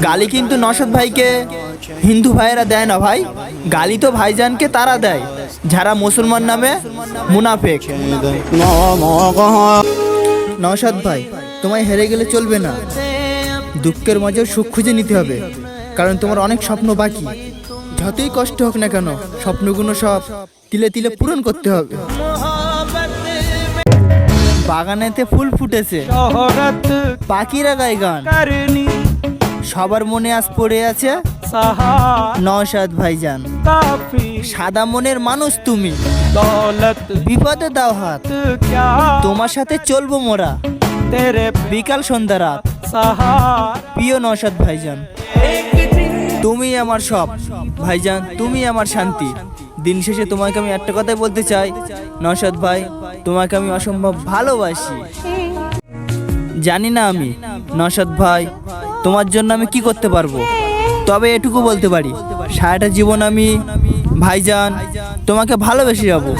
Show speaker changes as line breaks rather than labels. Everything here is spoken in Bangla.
গালি কিন্তু নওশাদ ভাইকে হিন্দু ভাইয়েরা দেয় না ভাই, গালি তো ভাইজানকে তারা দেয় যারা মুসলমান নামে মুনাফেক। নওশাদ ভাই, তোমায় হেরে গেলে চলবে না, দুঃখের মাঝেও সুখ খুঁজে নিতে হবে, কারণ তোমার অনেক স্বপ্ন বাকি। যতই কষ্ট হোক না কেন, স্বপ্নগুলো সব তিলে তিলে পূরণ করতে হবে। বাগানেতে ফুল ফুটেছে, পাখিরা গায় গান, সবার মনে আজ পড়ে আছে নওশাদ ভাইজান। সাদা মনের মানুষ তুমি, বিপদে দাও হাত, তোমার সাথে চলবো মোরা বিকাল সন্ধ্যা রাত। প্রিয় নওশাদ ভাইজান, তুমি আমার সব ভাইজান, তুমি আমার শান্তি। দিন শেষে তোমাকে আমি একটা কথাই বলতে চাই, নওশাদ ভাই, তোমাকে আমি অসম্ভব ভালোবাসি। জানি না আমি নওশাদ ভাই তোমার জন্য আমি কি করতে পারবো, তবে এটুকু বলতে পারি, সারাটা জীবন আমি ভাইজান তোমাকে ভালোবেসে যাবো।